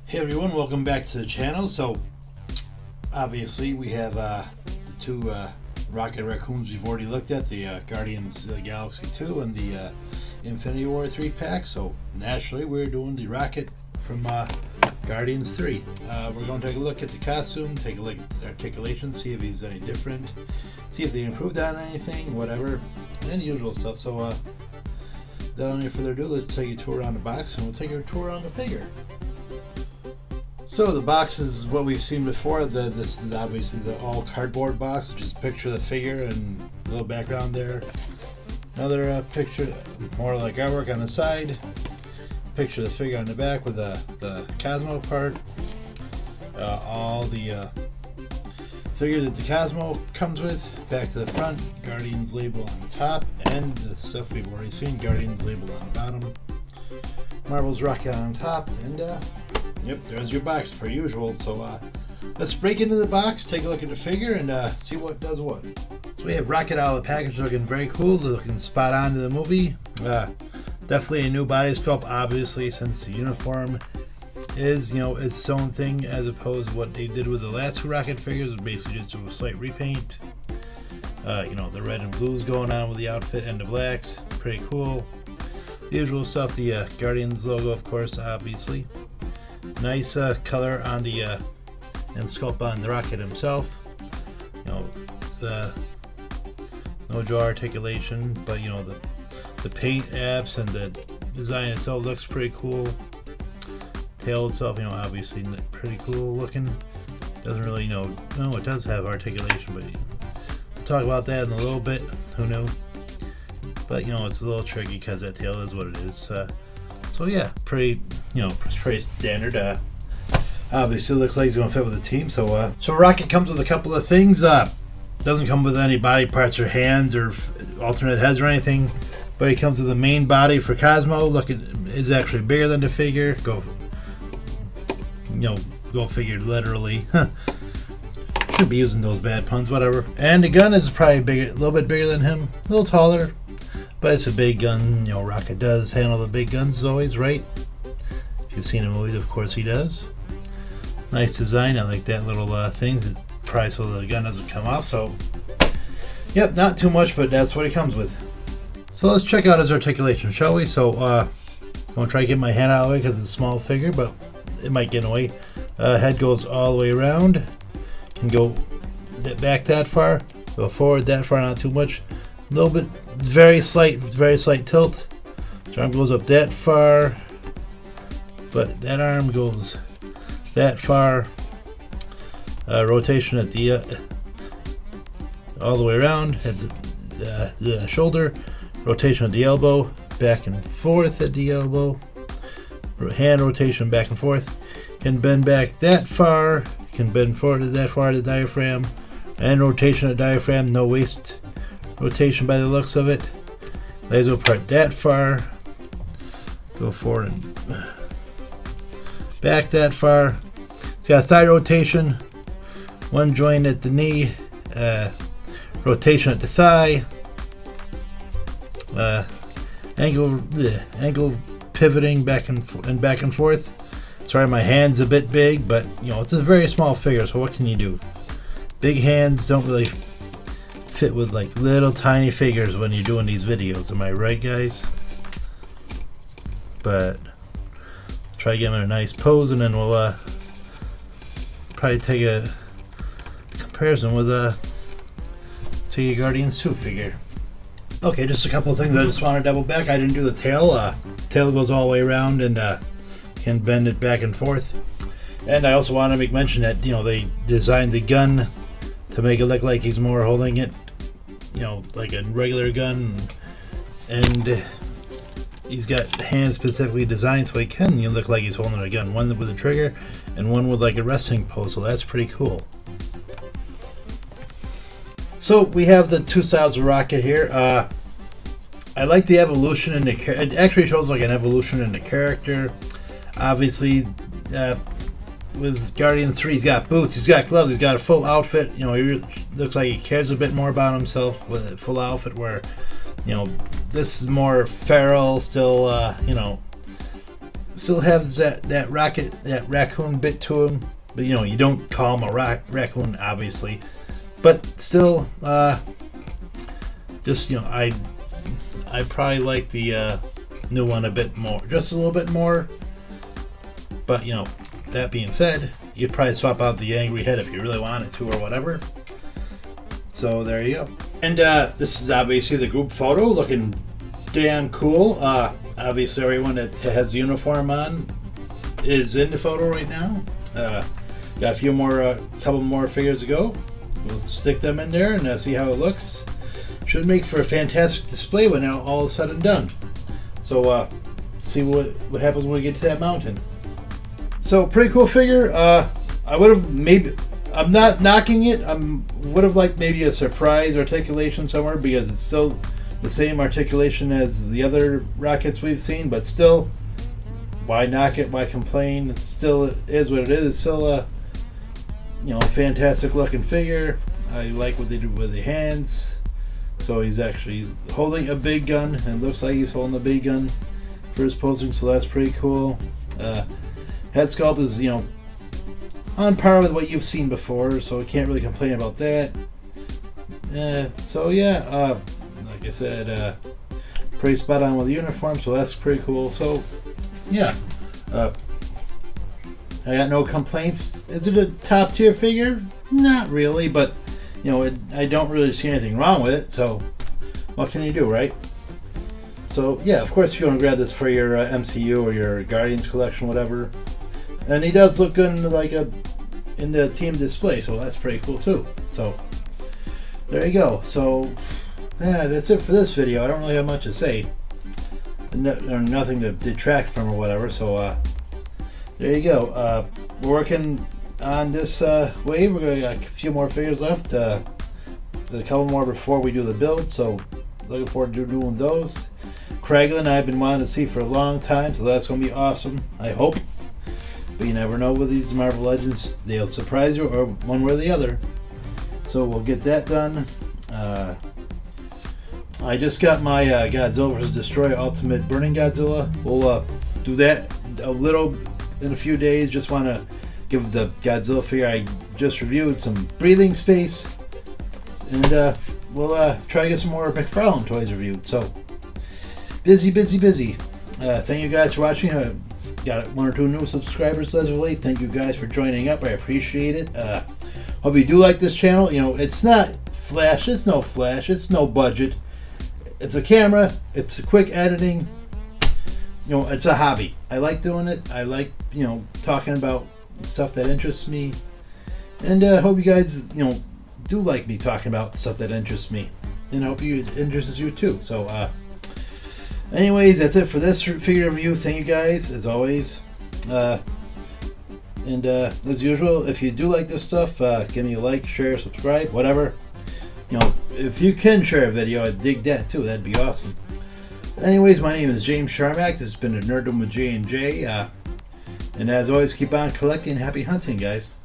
Hey everyone, welcome back to the channel. So obviously we have the two Rocket Raccoons we've already looked at, the Guardians of the Galaxy 2 and the Infinity War 3 pack. So naturally we're doing the Rocket from Guardians 3. We're going to take a look at the costume, take a look at the articulation, see if he's any different, see if they improved on anything, whatever, and the usual stuff. So without any further ado, let's take a tour around the box and we'll take a tour around the figure. So the box is what we've seen before. This is obviously the all cardboard box, which is a picture of the figure and a little background there. Another picture, more like artwork on the side. Picture of the figure on the back with the Cosmo part. All the figures that the Cosmo comes with. Back to the front, Guardians label on the top, and the stuff we've already seen, Guardians label on the bottom. Marvel's Rocket on top, and yep, there's your box per usual. So let's break into the box, take a look at the figure, and see what does what. So we have Rocket out of the package, looking very cool, looking spot on to the movie. Definitely a new body sculpt, obviously, since the uniform is, its own thing, as opposed to what they did with the last two Rocket figures, was basically just a slight repaint. The red and blues going on with the outfit and the blacks, pretty cool. The usual stuff, the Guardians logo, of course, obviously. Nice color on the and sculpt on the Rocket himself. It's, no jaw articulation, but the paint apps and the design itself looks pretty cool. Tail itself, obviously pretty cool looking. Doesn't really it does have articulation, but we'll talk about that in a little bit. Who knew? But it's a little tricky because that tail is what it is. So yeah, pretty standard. Obviously looks like he's going to fit with the team. So Rocket comes with a couple of things. Doesn't come with any body parts or hands or alternate heads or anything, but he comes with the main body for Cosmo. Is actually bigger than the figure. Go figure, literally. Should be using those bad puns, whatever. And the gun is probably bigger, a little bit bigger than him, a little taller. But it's a big gun. Rocket does handle the big guns as always, right? If you've seen the movies, of course he does. Nice design. I like that little things. Probably so the gun doesn't come off. So, yep, not too much, but that's what he comes with. So let's check out his articulation, shall we? So, I'm going to try to get my hand out of the way because it's a small figure, but it might get in the way. Head goes all the way around. Can go back that far. Go forward that far, not too much. A little bit, very slight tilt. So arm goes up that far, but that arm goes that far. Rotation at the all the way around at the shoulder. Rotation at the elbow, back and forth at the elbow. Hand rotation back and forth. Can bend back that far. Can bend forward that far to the diaphragm. And rotation at diaphragm, no waist rotation by the looks of it. Legs go apart that far. Go forward and back that far. It's got thigh rotation. One joint at the knee. Rotation at the thigh. Ankle pivoting back and forth. Sorry, my hand's a bit big, but it's a very small figure, so what can you do? Big hands don't really fit with like little tiny figures when you're doing these videos. Am I right, guys? But try to get him in a nice pose, and then we'll probably take a comparison with see your Guardians 2 figure. Okay, just a couple of things I just want to double back. I didn't do the tail. Tail goes all the way around and can bend it back and forth. And I also want to make mention that they designed the gun to make it look like he's more holding it, like a regular gun, and he's got hands specifically designed so he can look like he's holding a gun. One with a trigger and one with like a resting pose. So that's pretty cool. So we have the two styles of Rocket here. I like the evolution in the character. It actually shows like an evolution in the character. Obviously, with Guardians 3, he's got boots, he's got gloves, he's got a full outfit. He looks like he cares a bit more about himself with a full outfit, where this is more feral, still still has that raccoon bit to him, but you don't call him a raccoon, obviously. But still, just I probably like the new one a bit more, just a little bit more. But that being said, you'd probably swap out the angry head if you really wanted to or whatever. So there you go. And this is obviously the group photo, looking damn cool. Obviously everyone that has the uniform on is in the photo right now. Got a couple more figures to go. We'll stick them in there and see how it looks. Should make for a fantastic display when all is said and done. So see what happens when we get to that mountain. So pretty cool figure. I would have I'm not knocking it. Would have liked maybe a surprise articulation somewhere, because it's still the same articulation as the other rockets we've seen. But still, why knock it? Why complain? It still is what it is. It's still a fantastic looking figure. I like what they do with the hands. So he's actually holding a big gun, and looks like he's holding a big gun for his posing. So that's pretty cool. Head sculpt is on par with what you've seen before, so I can't really complain about that. So yeah, like I said, pretty spot on with the uniform, so that's pretty cool. So yeah, I got no complaints. Is it a top tier figure? Not really, but I don't really see anything wrong with it. So what can you do, right? So yeah, of course, if you want to grab this for your MCU or your Guardians collection, whatever. And he does look good in the team display, so that's pretty cool too. So there you go. So yeah, that's it for this video. I don't really have much to say. Nothing to detract from or whatever. So there you go. We're working on this wave. We're gonna got a few more figures left. A couple more before we do the build. So looking forward to doing those. Kraglin I've been wanting to see for a long time, so that's gonna be awesome. I hope. But you never know with these Marvel Legends. They'll surprise you, or one way or the other. So we'll get that done. I just got my Godzilla vs. Destroyer Ultimate Burning Godzilla. We'll do that in a few days. Just want to give the Godzilla figure I just reviewed some breathing space. And we'll try to get some more McFarlane toys reviewed. So busy. Thank you guys for watching. Got 1 or 2 new subscribers as of late. Thank you guys for joining up. I appreciate it. Hope you do like this channel. It's not flash. It's no flash. It's no budget. It's a camera. It's a quick editing. It's a hobby. I like doing it. I like talking about stuff that interests me. And hope you guys do like me talking about stuff that interests me. And I hope it interests you too. So anyways, that's it for this figure review. Thank you guys, as always. And as usual, if you do like this stuff, give me a like, share, subscribe, whatever. If you can share a video, I'd dig that too. That'd be awesome. Anyways, my name is James Sharmack. This has been a Nerddom with J&J. And as always, keep on collecting. Happy hunting, guys.